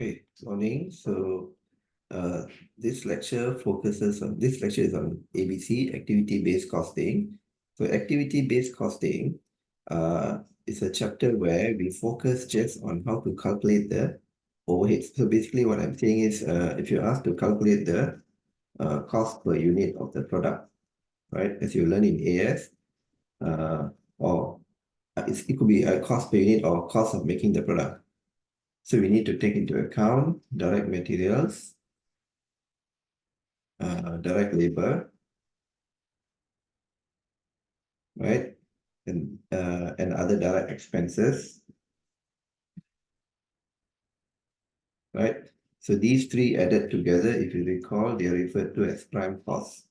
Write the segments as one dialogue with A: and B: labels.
A: Okay, morning. So this lecture is on ABC, activity-based costing. So activity-based costing is a chapter where we focus just on how to calculate the overheads. So basically what I'm saying is if you ask to calculate the cost per unit of the product, right? As you learn in AS, or it could be a cost per unit or cost of making the product. So we need to take into account direct materials, direct labor, right? And other direct expenses, right? So these three added together, if you recall, they are referred to as prime costs.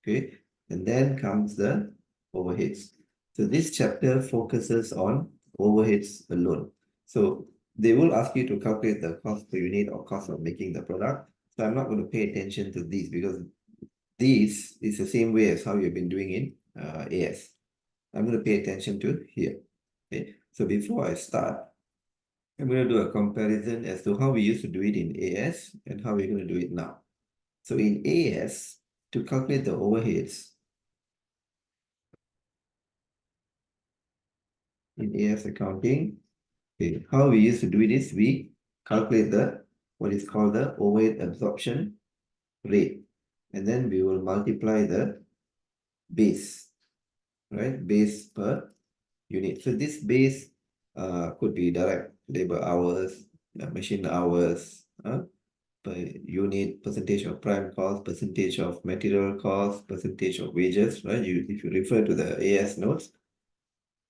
A: Okay, and then comes the overheads. So this chapter focuses on overheads alone. So they will ask you to calculate the cost per unit or cost of making the product. So I'm not going to pay attention to these because this is the same way as how you've been doing in AS. I'm going to pay attention to here. Okay, so before I start, I'm going to do a comparison as to how we used to do it in AS and how we're going to do it now. So in AS, to calculate the overheads, in AS accounting, okay, how we used to do it is we calculate the what is called the overhead absorption rate, and then we will multiply the base, right? Base per unit. So this base could be direct labor hours, machine hours, per unit, percentage of prime cost, percentage of material cost, percentage of wages, right? If you refer to the AS notes,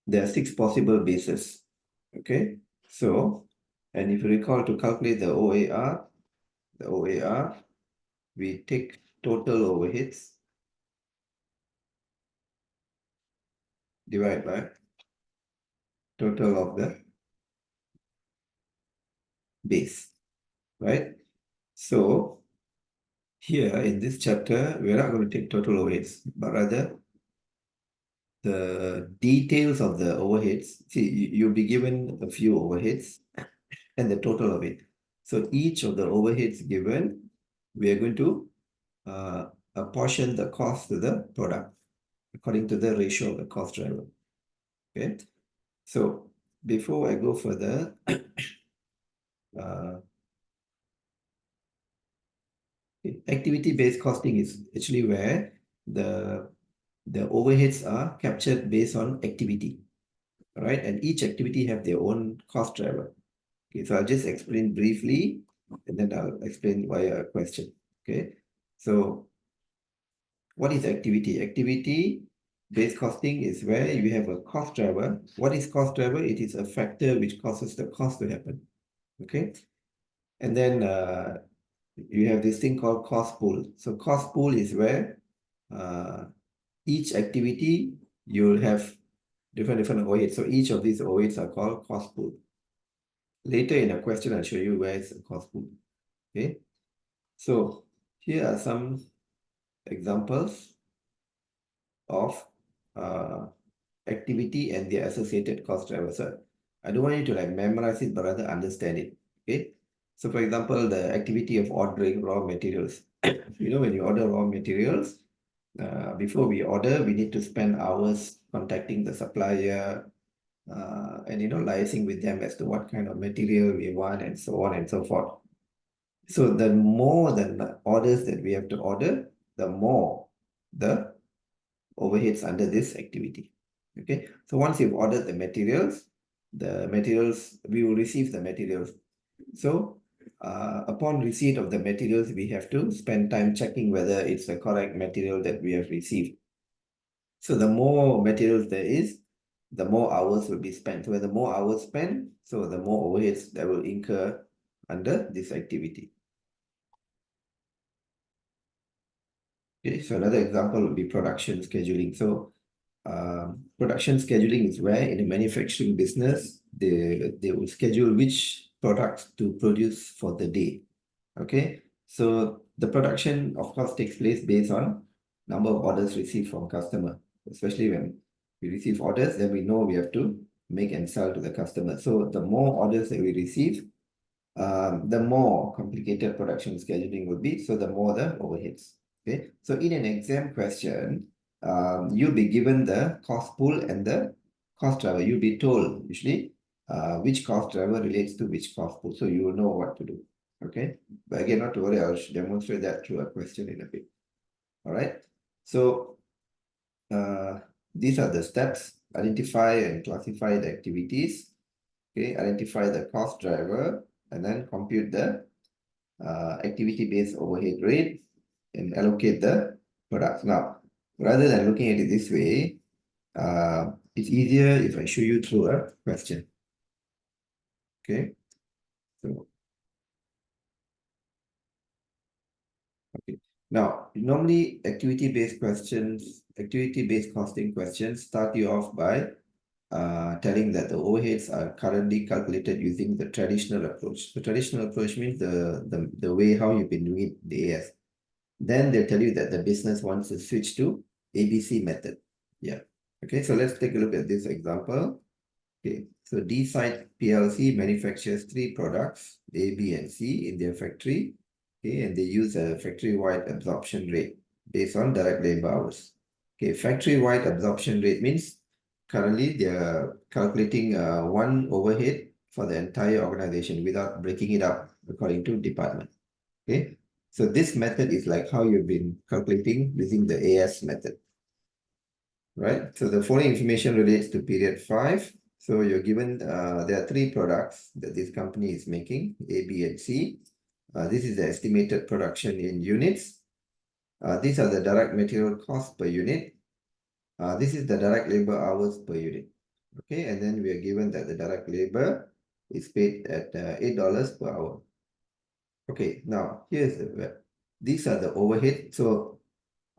A: there are 6 possible bases. Okay, so, and if you recall to calculate the OAR, we take total overheads divided by total of the base, right? So here in this chapter, we're not going to take total overheads, but rather the details of the overheads. See, you'll be given a few overheads and the total of it. So each of the overheads given, we are going to apportion the cost to the product according to the ratio of the cost driver. Okay. So before I go further, activity-based costing is actually where the overheads are captured based on activity, right? And each activity have their own cost driver. Okay, so I'll just explain briefly, and then I'll explain via a question. Okay, so what is activity? Activity-based costing is where you have a cost driver. What is cost driver? It is a factor which causes the cost to happen. Okay, and then you have this thing called cost pool. So cost pool is where each activity you'll have different overheads. So each of these overheads are called cost pool. Later in a question, I'll show you where is the cost pool. Okay, so here are some examples of activity and their associated cost drivers. So I don't want you to like memorize it, but rather understand it. Okay, so for example, the activity of ordering raw materials. When you order raw materials, before we order, we need to spend hours contacting the supplier, and liaising with them as to what kind of material we want and so on and so forth. So the more the orders that we have to order, the more the overheads under this activity. Okay, so once you've ordered the materials, we will receive the materials. So upon receipt of the materials, we have to spend time checking whether it's the correct material that we have received. So the more materials there is, the more hours will be spent. So when the more hours spent, so the more overheads that will incur under this activity. Okay, so another example would be production scheduling. So production scheduling is where in a manufacturing business, they will schedule which products to produce for the day. Okay, so the production, of course, takes place based on number of orders received from customer. Especially when we receive orders, then we know we have to make and sell to the customer. So the more orders that we receive, the more complicated production scheduling will be, so the more the overheads. Okay, so in an exam question, you'll be given the cost pool and the cost driver. You'll be told usually which cost driver relates to which cost pool, so you will know what to do. Okay, but again, not to worry, I'll demonstrate that through a question in a bit. All right, so these are the steps: identify and classify the activities. Okay, identify the cost driver, and then compute the activity-based overhead rate and allocate the products. Now, rather than looking at it this way, it's easier if I show you through a question. Okay, so okay. Now, normally activity-based questions, activity-based costing questions start you off by telling that the overheads are currently calculated using the traditional approach. The traditional approach means the way how you've been doing it, the AS. Then they'll tell you that the business wants to switch to ABC method. Yeah. Okay, so let's take a look at this example. Okay, so D-Site PLC manufactures 3 products, A, B, and C in their factory. Okay, and they use a factory-wide absorption rate based on direct labor hours. Okay, factory-wide absorption rate means currently they're calculating one overhead for the entire organization without breaking it up according to department. Okay, so this method is like how you've been calculating using the AS method, right? So the following information relates to period 5. So you're given, there are 3 products that this company is making, A, B, and C. This is the estimated production in units. These are the direct material costs per unit. This is the direct labor hours per unit. Okay, and then we are given that the direct labor is paid at $8 per hour. Okay, now here's these are the overhead. So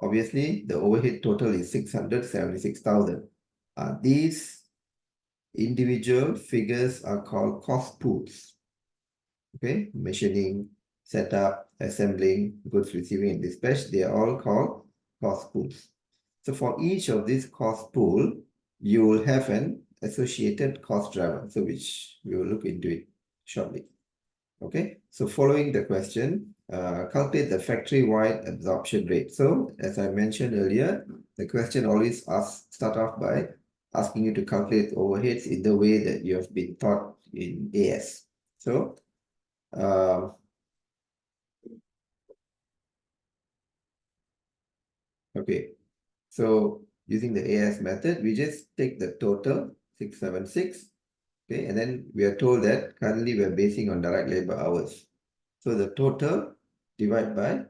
A: obviously the overhead total is 676,000. These individual figures are called cost pools. Okay, machining, setup, assembling, goods receiving and dispatch, they are all called cost pools. So for each of these cost pool, you will have an associated cost driver, so which we will look into it shortly. Okay, so following the question, calculate the factory-wide absorption rate. So as I mentioned earlier, the question always start off by asking you to calculate overheads in the way that you have been taught in AS. So okay, so using the AS method, we just take the total 676. Okay, and then we are told that currently we are basing on direct labor hours. So the total divided by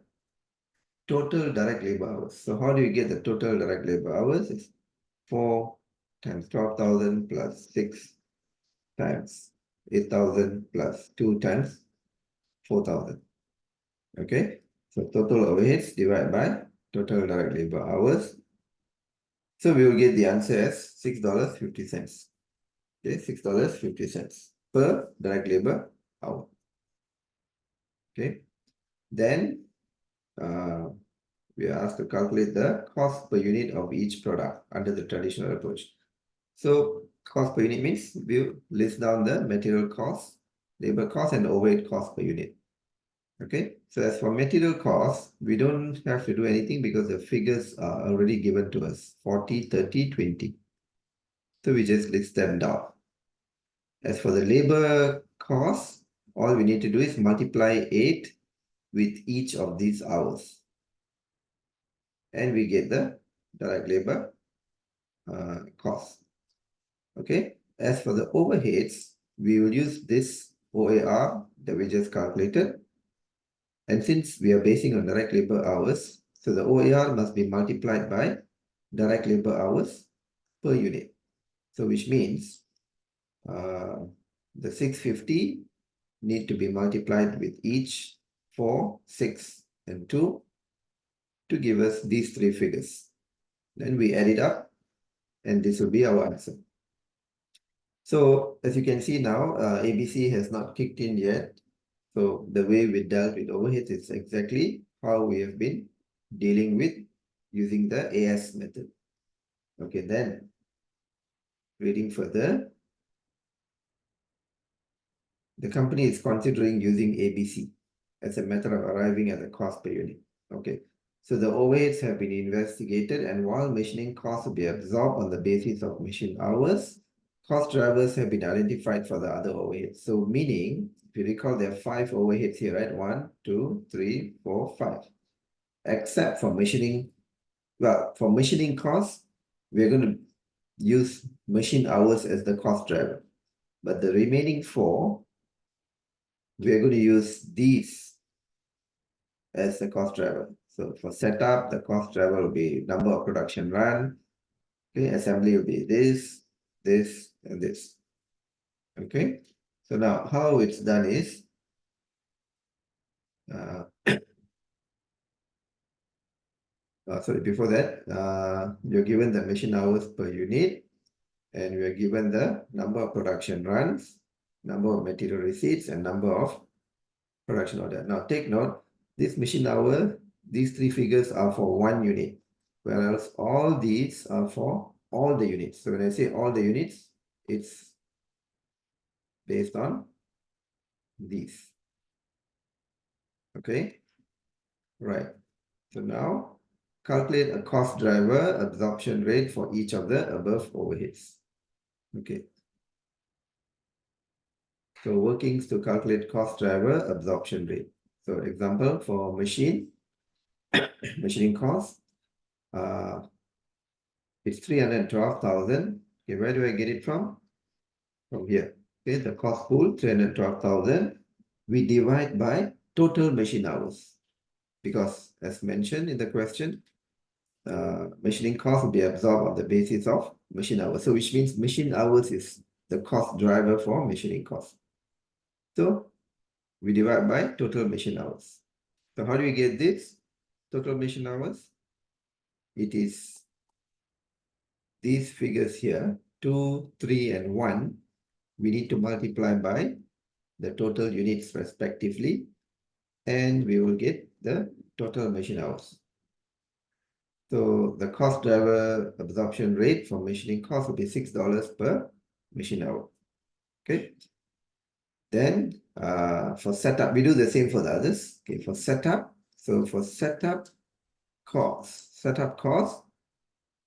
A: total direct labor hours. So how do you get the total direct labor hours? It's 4 times 12,000 plus 6 times 8,000 plus 2 times 4,000. Okay, so total overheads divided by total direct labor hours. So we will get the answer as $6.50. Okay, $6.50 per direct labor hour. Okay, then we are asked to calculate the cost per unit of each product under the traditional approach. So cost per unit means we list down the material cost, labor cost, and overhead cost per unit. Okay, so as for material cost, we don't have to do anything because the figures are already given to us, 40, 30, 20. So we just list them down. As for the labor cost, all we need to do is multiply 8 with each of these hours. And we get the direct labor cost. Okay, as for the overheads, we will use this OAR that we just calculated. And since we are basing on direct labor hours, so the OAR must be multiplied by direct labor hours per unit. So which means the 650 need to be multiplied with each 4, 6, and 2 to give us these 3 figures. Then we add it up, and this will be our answer. So as you can see now, ABC has not kicked in yet. So the way we dealt with overheads is exactly how we have been dealing with using the AS method. Okay, then reading further. the company is considering using ABC as a method of arriving at the cost per unit. Okay, so the overheads have been investigated, and while machining costs will be absorbed on the basis of machine hours, cost drivers have been identified for the other overheads. So meaning, if you recall, there are 5 overheads here, right? 1, 2, 3, 4, 5. Except for machining, well, for machining costs, we're going to use machine hours as the cost driver. But the remaining 4, we're going to use these as the cost driver. So for setup, the cost driver will be number of production run. Okay, assembly will be this, and this. Okay, so now how it's done is, sorry, before that, you're given the machine hours per unit, and we are given the number of production runs, number of material receipts, and number of production order. Now take note, this machine hour, these 3 figures are for 1 unit, whereas all these are for all the units. So when I say all the units, it's based on these. Okay, right. So now calculate a cost driver absorption rate for each of the above overheads. Okay. So workings to calculate cost driver absorption rate. So example for machining cost, it's 312,000. Okay, where do I get it from? From here. Okay, the cost pool 312,000. We divide by total machine hours, because as mentioned in the question, machining cost will be absorbed on the basis of machine hours. So which means machine hours is the cost driver for machining cost. So we divide by total machine hours. So how do we get this total machine hours? It is these figures here, 2, 3, and 1. We need to multiply by the total units respectively, and we will get the total machine hours. So the cost driver absorption rate for machining cost will be $6 per machine hour. Okay. Then for setup, we do the same for the others. Okay, for setup. So for setup cost,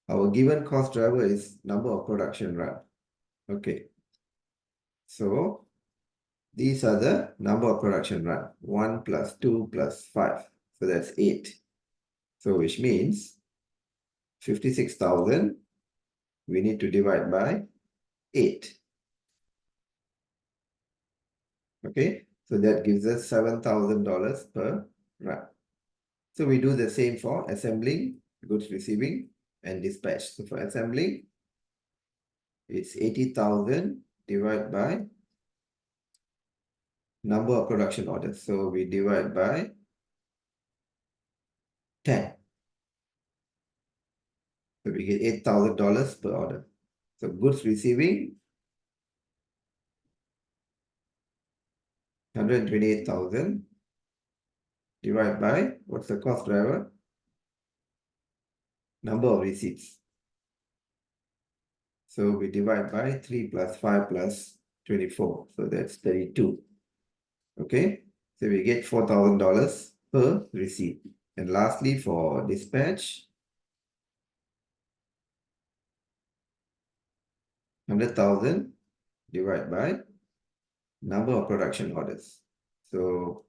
A: our given cost driver is number of production run. Okay. So these are the number of production run. 1 plus 2 plus 5. So that's 8. So which means 56,000 we need to divide by 8. Okay, so that gives us $7,000 per run. So we do the same for assembling, goods receiving, and dispatch. So for assembling, it's 80,000 divided by number of production orders. So we divide by 10. So we get $8,000 per order. So goods receiving, 128,000 divided by, what's the cost driver? Number of receipts. So we divide by 3 plus 5 plus 24. So that's 32. Okay. So we get $4,000 per receipt. And lastly, for dispatch, 100,000 divided by number of production orders. So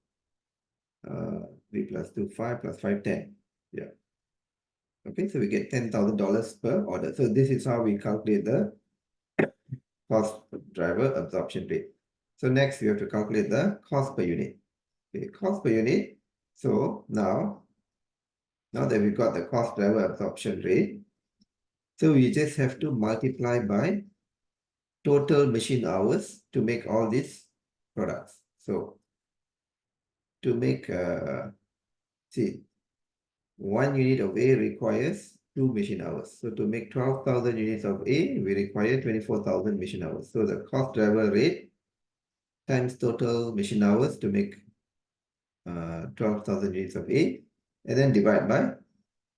A: 3 plus 2, 5 plus 5, 10. Yeah. Okay, so we get $10,000 per order. So this is how we calculate the cost driver absorption rate. So next we have to calculate the cost per unit. Okay, cost per unit. So now that we've got the cost driver absorption rate, so we just have to multiply by total machine hours to make all these products. So to make, see, 1 unit of A requires 2 machine hours. So to make 12,000 units of A, we require 24,000 machine hours. So the cost driver rate times total machine hours to make 12,000 units of A, and then divide by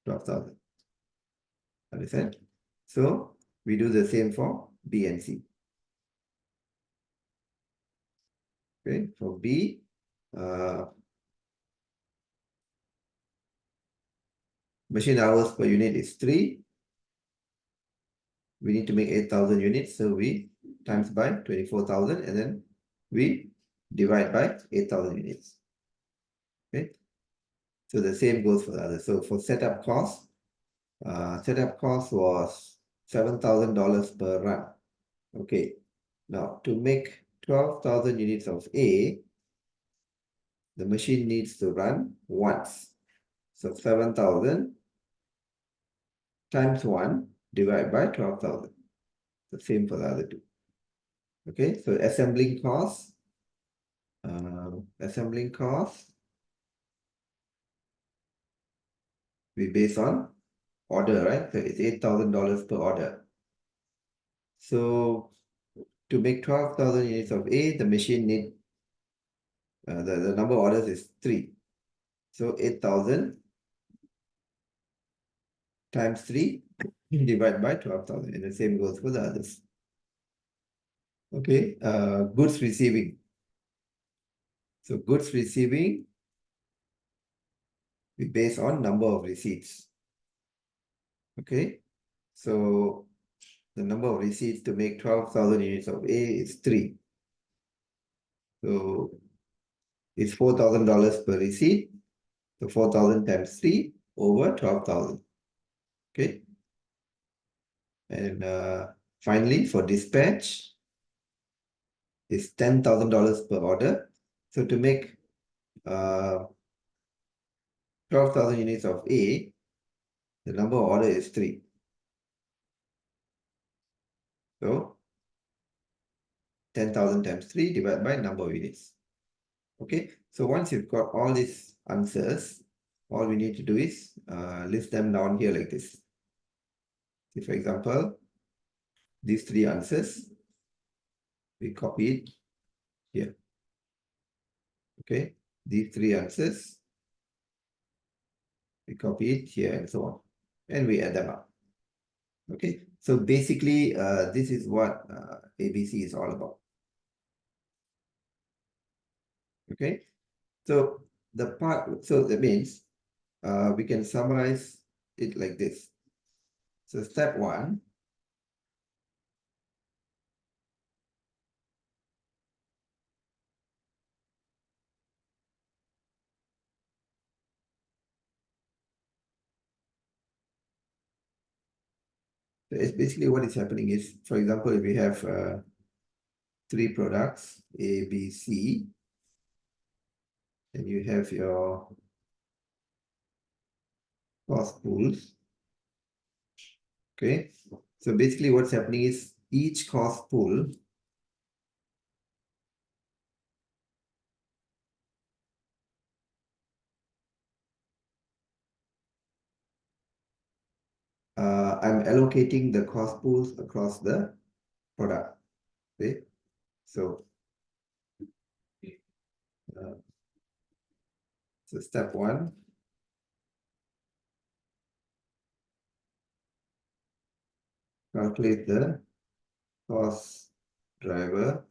A: 12,000. Understand? So we do the same for B and C. Okay, for B, machine hours per unit is 3. We need to make 8,000 units, so we times by 24,000 and then we divide by 8,000 units. Okay, so the same goes for the other. So for setup cost was $7,000 per run. Okay, now to make 12,000 units of A, the machine needs to run once. So 7,000 times 1 divided by 12,000. The same for the other two. Okay, so assembling cost we base on order, right? So it's $8,000 per order. So to make 12,000 units of A, the machine need the number of orders is 3. So 8,000 times 3 divided by 12,000, and the same goes for the others. Okay, goods receiving. So goods receiving, we base on number of receipts. Okay, so the number of receipts to make 12,000 units of A is 3. So it's $4,000 per receipt. So 4,000 times 3 over 12,000. Okay. And finally, for dispatch, it's $10,000 per order. So to make 12,000 units of A, the number of order is 3. So 10,000 times 3 divided by number of units. Okay, so once you've got all these answers, all we need to do is list them down here like this. See, for example, these 3 answers, we copy it here. Okay, these 3 answers, we copy it here and so on, and we add them up. Okay, so basically, this is what ABC is all about. Okay, so that means we can summarize it like this. So step 1, so it's basically what is happening is, for example, if we have 3 products, A, B, C, and you have your cost pools. Okay, so basically what's happening is each cost pool I'm allocating the cost pools across the product. Okay, so uh, so step 1, calculate the cost driver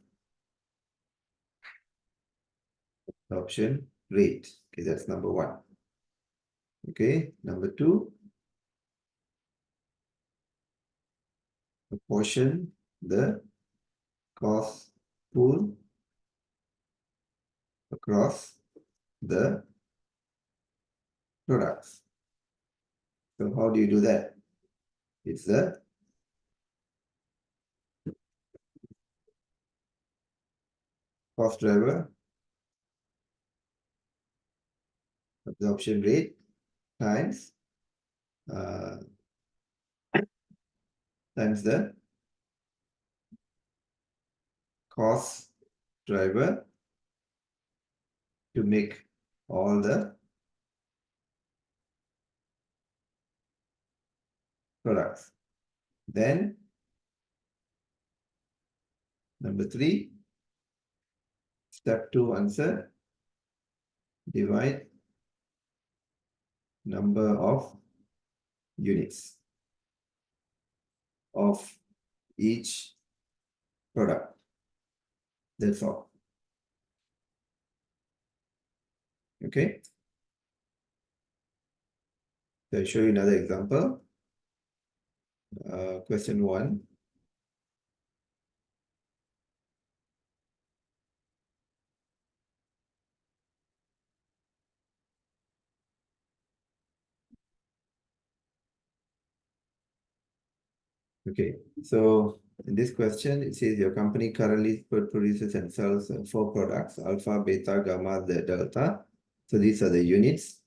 A: adoption rate. Okay, that's number 1. Okay, number 2, apportion the cost pool across the products. So how do you do that? It's the cost driver absorption rate times the cost driver to make all the products. Then number 3, step 2 answer, divide number of units of each product. That's all. Okay. So I'll show you another example. Question 1. Okay, so in this question, it says your company currently produces and sells 4 products, alpha, beta, gamma, the delta. So these are the units.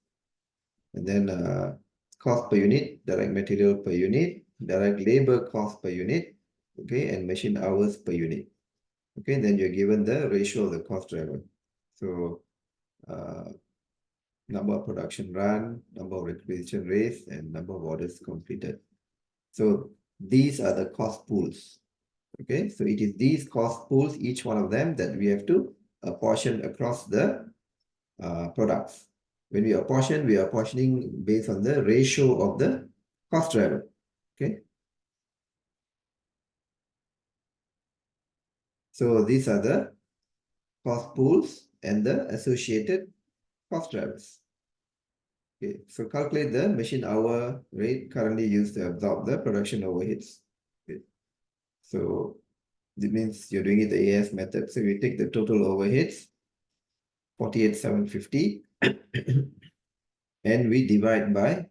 A: And then cost per unit, direct material per unit, direct labor cost per unit, okay, and machine hours per unit. Okay, then you're given the ratio of the cost driver. So number of production run, number of requisition rates, and number of orders completed. So these are the cost pools. Okay, so it is these cost pools, each one of them, that we have to apportion across the products. When we apportion, we are apportioning based on the ratio of the cost driver. Okay, so these are the cost pools and the associated cost drivers. Okay, so calculate the machine hour rate currently used to absorb the production overheads. Okay. So it means you're doing it the AS method. So we take the total overheads, 48,750, and we divide by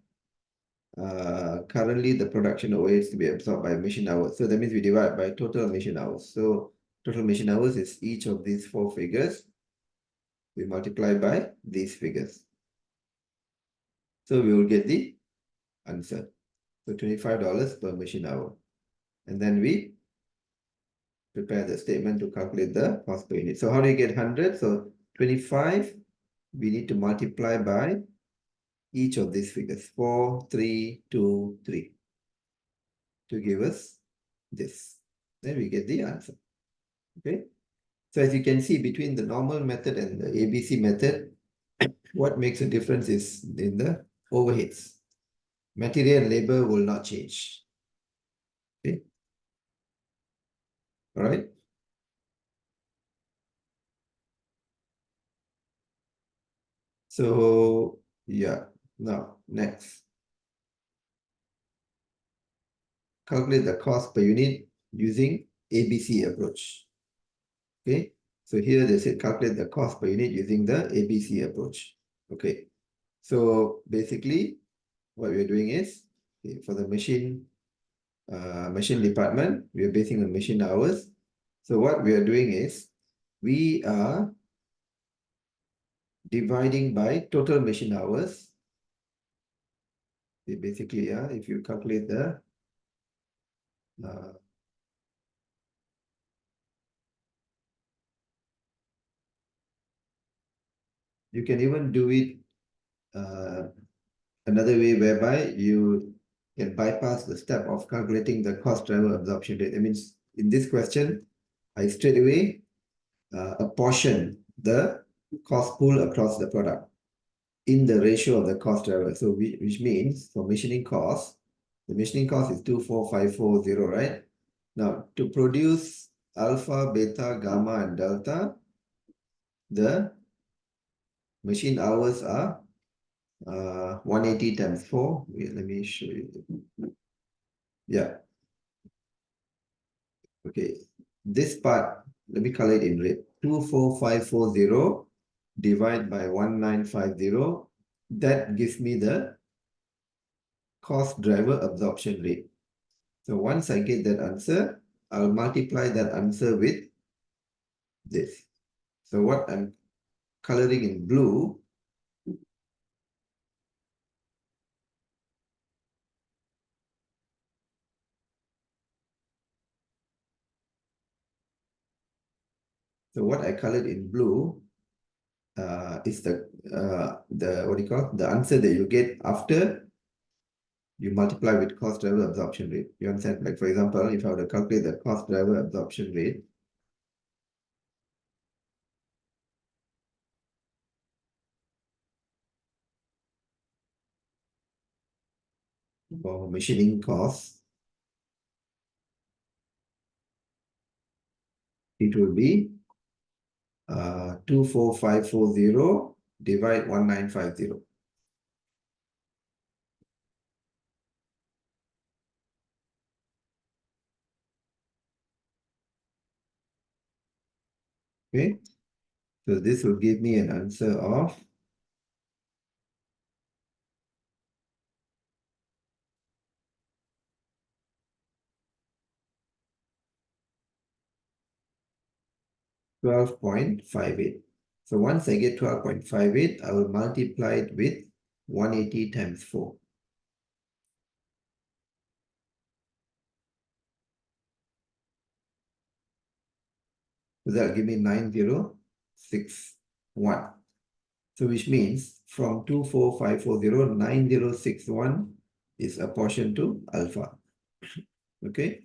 A: currently the production overheads to be absorbed by machine hours. So that means we divide by total machine hours. So total machine hours is each of these 4 figures. We multiply by these figures. So we will get the answer. So $25 per machine hour. And then we prepare the statement to calculate the cost per unit. So how do you get 100? So 25, we need to multiply by each of these figures, 4, 3, 2, 3, to give us this. Then we get the answer. Okay. So as you can see, between the normal method and the ABC method, what makes a difference is in the overheads. Material and labor will not change. Okay. All right. So yeah, now next. Calculate the cost per unit using ABC approach. Okay, so here they said calculate the cost per unit using the ABC approach. Okay, so basically what we're doing is, okay, for the machine department, we are basing on machine hours. So what we are doing is we are dividing by total machine hours. Basically, if you calculate the you can even do it another way whereby you can bypass the step of calculating the cost driver absorption rate. That means in this question, I straight away apportion the cost pool across the product in the ratio of the cost driver. So which means for machining cost, the machining cost is 24,540, right? Now to produce alpha, beta, gamma, and delta, the machine hours are 180 times 4. Wait, let me show you. Yeah. Okay. This part, let me color it in red. 24540 divide by 1950. That gives me the cost driver absorption rate. So once I get that answer, I'll multiply that answer with this. So what I'm coloring in blue, so what I colored in blue is the what do you call, the answer that you get after you multiply with cost driver absorption rate. You understand? Like for example, if I were to calculate the cost driver absorption rate, for machining costs, it will be 24540 divide 1950. Okay, so this will give me an answer of 12.58. So once I get 12.58, I will multiply it with 180 times 4. So that will give me 9061. So which means from 24540, 9061 is apportioned to alpha. Okay.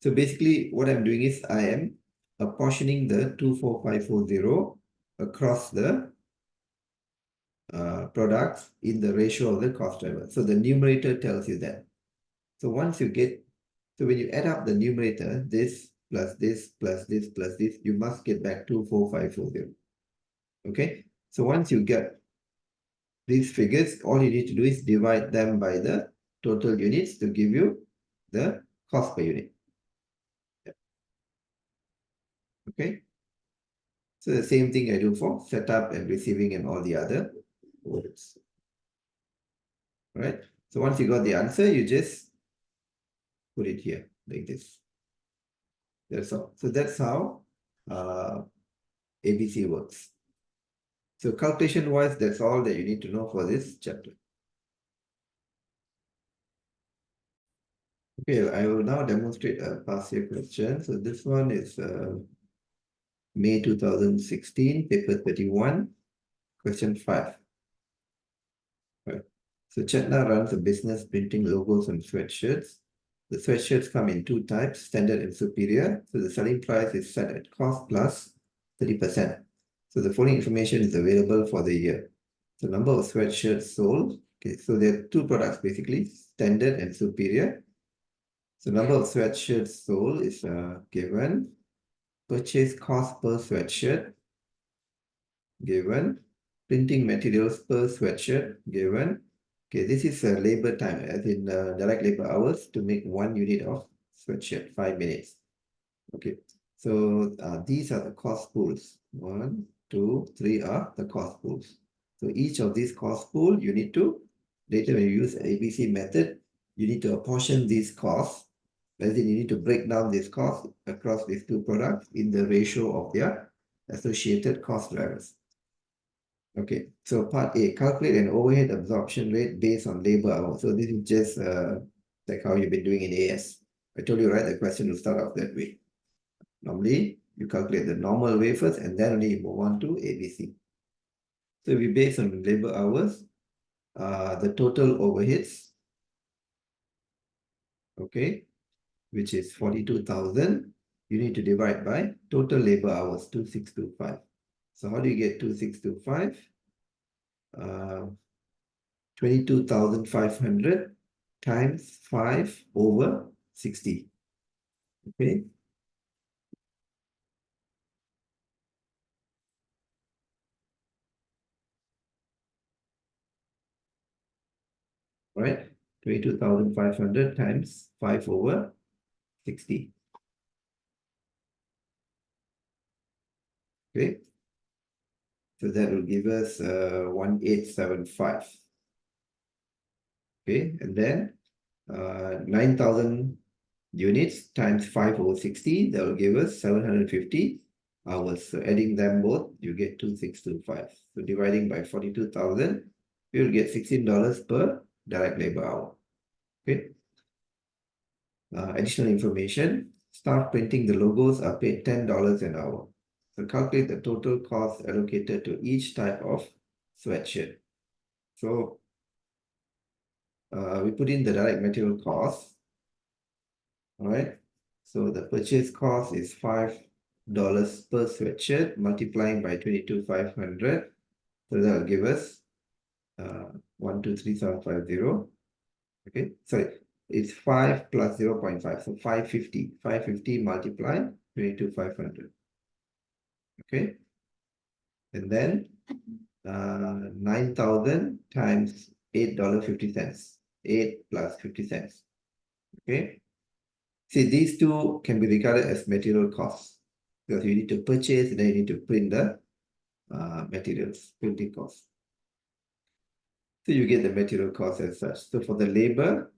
A: So basically what I'm doing is I am apportioning the 24540 across the products in the ratio of the cost driver. So the numerator tells you that. So once you get, so when you add up the numerator, this plus this plus this plus this, you must get back 24540. Okay. So once you get these figures, all you need to do is divide them by the total units to give you the cost per unit. Okay. So the same thing I do for setup and receiving and all the other words. Right? So once you got the answer, you just put it here like this. That's all. So that's how ABC works. So calculation wise, that's all that you need to know for this chapter. Okay, I will now demonstrate a past year question. So this one is May 2016, paper 31, question 5. Right. So Chetna runs a business printing logos and sweatshirts. The sweatshirts come in two types, standard and superior. So the selling price is set at cost plus 30%. So the following information is available for the year. The number of sweatshirts sold. Okay, so there are two products basically, standard and superior. So number of sweatshirts sold is given. Purchase cost per sweatshirt given. Printing materials per sweatshirt given. Okay, this is labor time, as in direct labor hours to make 1 unit of sweatshirt, 5 minutes. Okay, so these are the cost pools. 1, 2, 3 are the cost pools. So each of these cost pool, you need to, later when you use ABC method, you need to apportion these costs. As in, you need to break down this cost across these two products in the ratio of their associated cost drivers. Okay, so part A, calculate an overhead absorption rate based on labor hours. So this is just like how you've been doing in AS. I told you, right, the question will start off that way. Normally, you calculate the normal way first and then only you move on to ABC. So if we base on labor hours, the total overheads, okay, which is 42,000, you need to divide by total labor hours, 2625. So how do you get 2625? 22,500 times 5 over 60. Okay. Right. 22,500 times 5 over 60. Okay. So that will give us 1875. Okay. And then 9,000 units times 5 over 60, that will give us 750 hours. So adding them both, you get 2625. So dividing by 42,000, you will get $16 per direct labor hour. Okay. Additional information, staff printing the logos are paid $10 an hour. So calculate the total cost allocated to each type of sweatshirt. So we put in the direct material cost. All right. So the purchase cost is $5 per sweatshirt, multiplying by 22,500. So that will give us 123750. Okay, sorry, it's 5 plus 0.5, so 550. 550 multiply 22,500. Okay, and then 9,000 times $8.50. 8 plus 50 cents. Okay. See, these two can be regarded as material costs because you need to purchase and then you need to print the materials, printing costs. So you get the material cost as such. So for the labor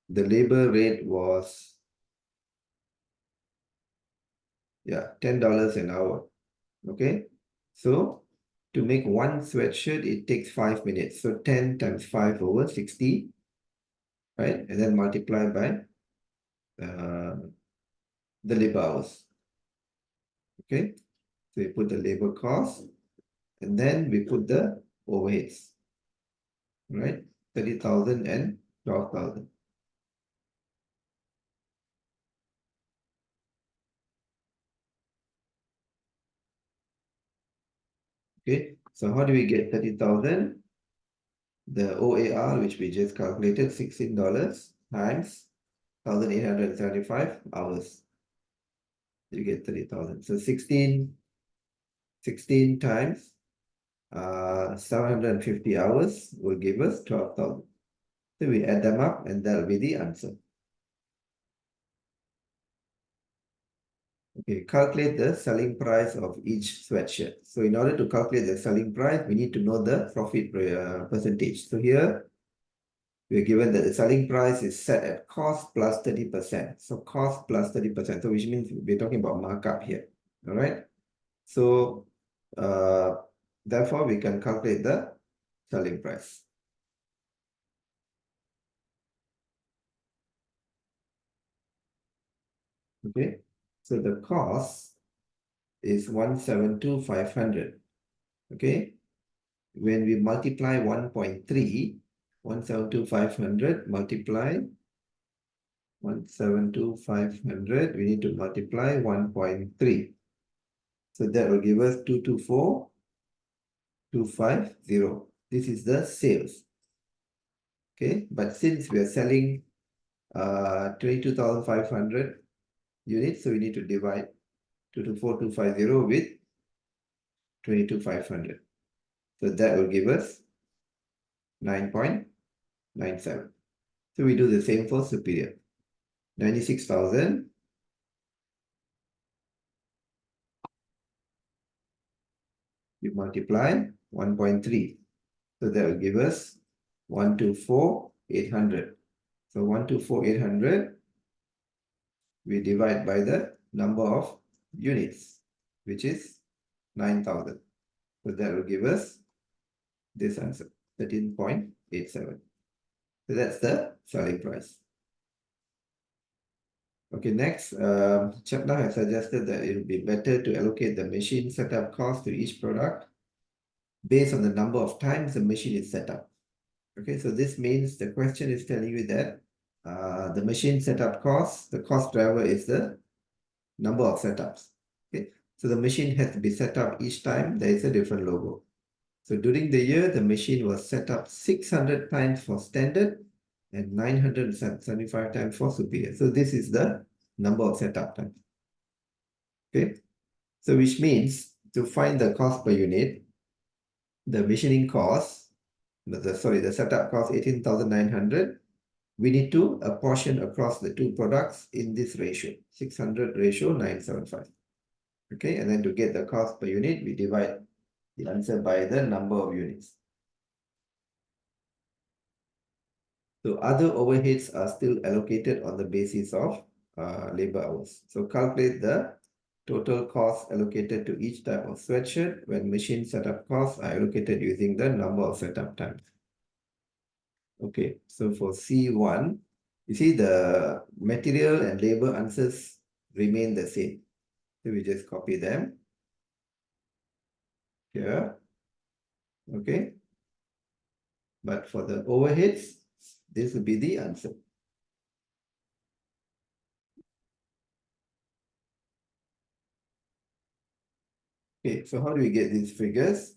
A: rate was $10 an hour. Okay. So to make one sweatshirt, it takes 5 minutes. So 10 times 5 over 60, right? And then multiply by the labor hours. Okay. So we put the labor cost and then we put the overheads, right? 30,000 and 12,000. Okay. So how do we get 30,000? The OAR, which we just calculated, $16 times 1,875 hours. You get 30,000. So 16 times 750 hours will give us 12,000. So we add them up and that will be the answer. Okay, calculate the selling price of each sweatshirt. So in order to calculate the selling price, we need to know the profit percentage. So here, we're given that the selling price is set at cost plus 30%. So cost plus 30%. So which means we're talking about markup here. All right. So therefore, we can calculate the selling price. Okay. So the cost is 172,500. Okay. When we multiply 1.3, 172,500 multiply 172,500, we need to multiply 1.3. So that will give us 224,250. This is the sales. Okay, but since we are selling 22,500 units, so we need to divide 224,250 with 22,500. So that will give us 9.97. So we do the same for superior. 96,000 you multiply 1.3. So that will give us 124,800. So 124,800 we divide by the number of units, which is 9,000. So that will give us this answer, 13.87. So that's the selling price. Okay, next, Chapna has suggested that it would be better to allocate the machine setup cost to each product based on the number of times the machine is set up. Okay, so this means the question is telling you that the machine setup cost, the cost driver is the number of setups. Okay, so the machine has to be set up each time there is a different logo. So during the year, the machine was set up 600 times for standard and 975 times for superior. So this is the number of setup times. Okay, so which means to find the cost per unit, the machining cost, the setup cost 18,900. We need to apportion across the two products in this ratio, 600 ratio 975. Okay, and then to get the cost per unit, we divide the answer by the number of units. So other overheads are still allocated on the basis of labor hours. So calculate the total cost allocated to each type of sweatshirt when machine setup costs are allocated using the number of setup times. Okay, so for C1, you see the material and labor answers remain the same. So we just copy them here. Okay. But for the overheads, this will be the answer. Okay, so how do we get these figures?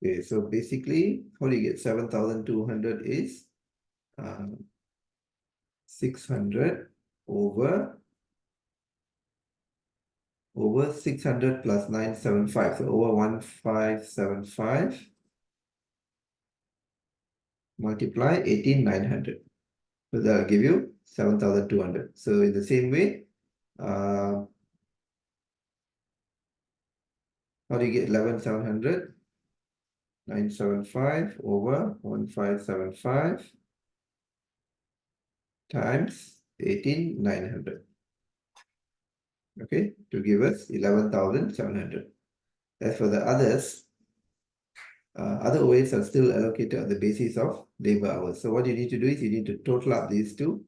A: Okay, so basically, how do you get 7,200 is 600 over over 600 plus 975. So over 1575 multiply 18,900. So that'll give you 7,200. So in the same way, how do you get 11,700? 975 over 1575 times 18,900. Okay, to give us 11,700. As for the others, other OAs are still allocated on the basis of labor hours. So what you need to do is you need to total up these two.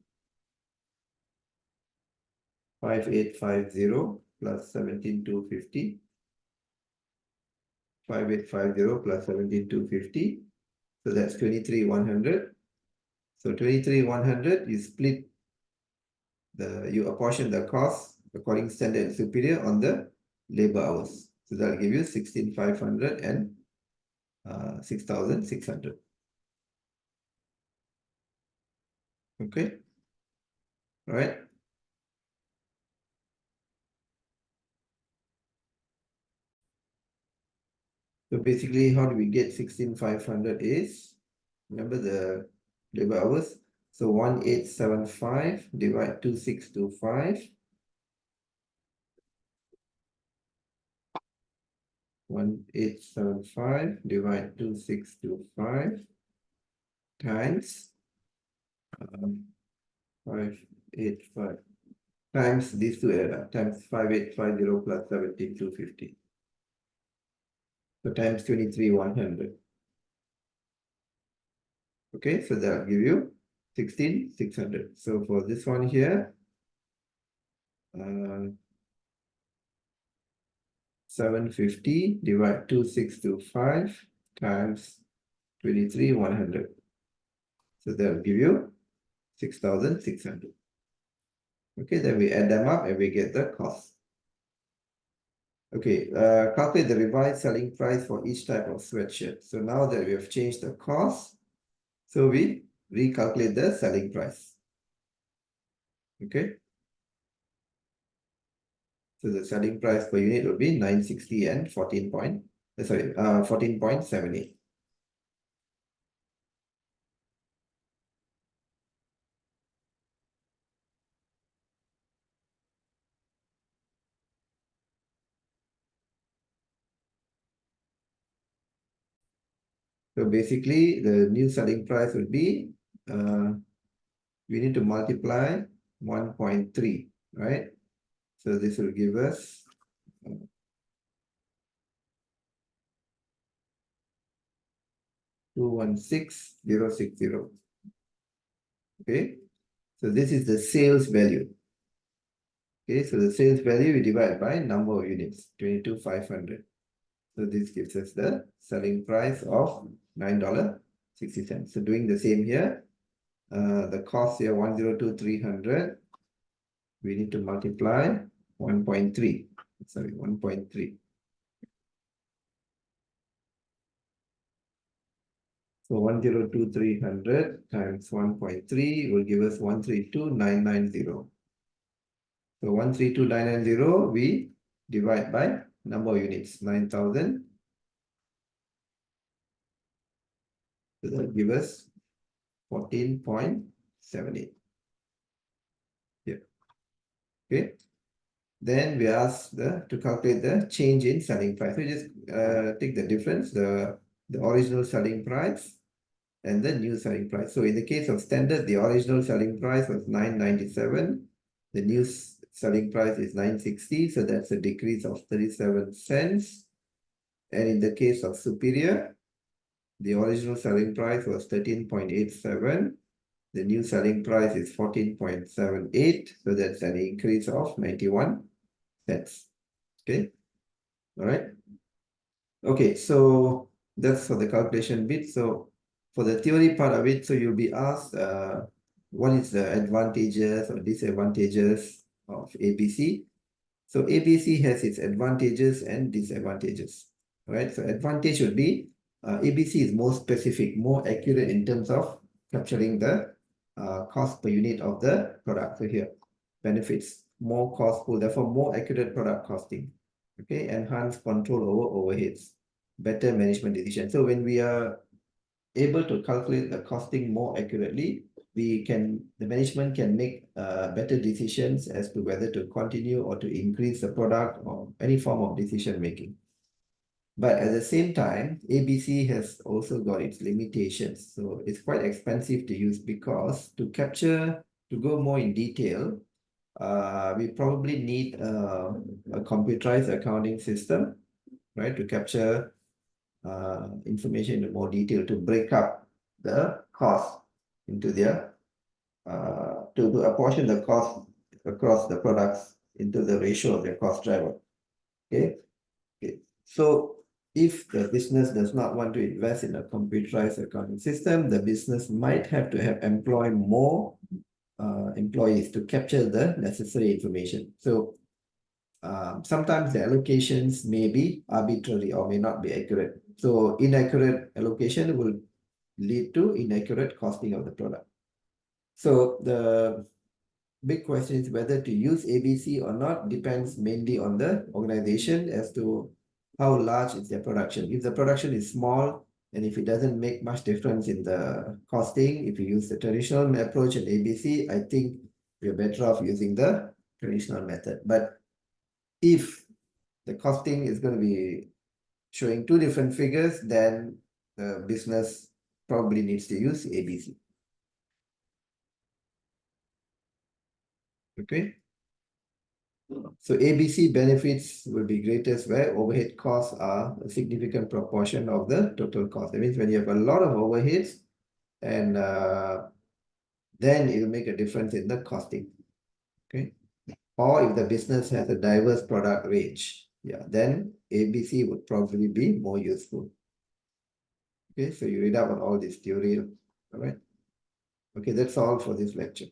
A: 5850 plus 17,250. 5850 plus 17,250. So that's 23,100. So 23,100, you split you apportion the cost according standard and superior on the labor hours. So that'll give you 16,500 and 6,600. Okay. All right. So basically, how do we get 16,500 is, remember the labor hours. So 1875 divide 2625. 1875 divide 2625 times 585 times these two add up times 5850 plus 17,250. So times 23,100. Okay, so that'll give you 16,600. So for this one here, 750 divide 2625 times 23,100. So that'll give you 6,600. Okay, then we add them up and we get the cost. Okay, calculate the revised selling price for each type of sweatshirt. So now that we have changed the cost, so we recalculate the selling price. Okay. So the selling price per unit will be 960 and 14.78. So basically, the new selling price would be, we need to multiply 1.3, right? So this will give us 216,060. Okay, so this is the sales value. Okay, so the sales value we divide by number of units, 22,500. So this gives us the selling price of $9.60. So doing the same here, the cost here 102,300. We need to multiply 1.3. Sorry, 1.3. So 102,300 times 1.3 will give us 132,990. So 132,990 we divide by number of units, 9,000. So that will give us 14.78. Here. Okay. Then we ask to calculate the change in selling price. We just take the difference, the original selling price and the new selling price. So in the case of standard, the original selling price was 997. The new selling price is 960. So that's a decrease of 37 cents. And in the case of superior, the original selling price was 13.87. The new selling price is 14.78. So that's an increase of 91 cents. Okay. All right. Okay. So that's for the calculation bit. So for the theory part of it, so you'll be asked what is the advantages or disadvantages of ABC. So ABC has its advantages and disadvantages. Right. So advantage would be ABC is more specific, more accurate in terms of capturing the cost per unit of the product. So here, benefits. more costful, therefore more accurate product costing. Okay, enhanced control over overheads, better management decision. So when we are able to calculate the costing more accurately, the management can make better decisions as to whether to continue or to increase the product or any form of decision making. But at the same time, ABC has also got its limitations. So it's quite expensive to use because to go more in detail, we probably need a computerized accounting system, right, to capture information in more detail, to break up the cost into their to apportion the cost across the products into the ratio of their cost driver. Okay. So if the business does not want to invest in a computerized accounting system, the business might have to employ more employees to capture the necessary information. So sometimes the allocations may be arbitrary or may not be accurate. So inaccurate allocation will lead to inaccurate costing of the product. So the big question is whether to use ABC or not depends mainly on the organization as to how large is their production. If the production is small and if it doesn't make much difference in the costing, if you use the traditional approach at ABC, I think you're better off using the traditional method. But if the costing is going to be showing two different figures, then the business probably needs to use ABC. Okay. So ABC benefits will be greatest where overhead costs are a significant proportion of the total cost. That means when you have a lot of overheads, and then it will make a difference in the costing. Okay. Or if the business has a diverse product range, yeah, then ABC would probably be more useful. Okay, so you read up on all this theory. All right. Okay, that's all for this lecture.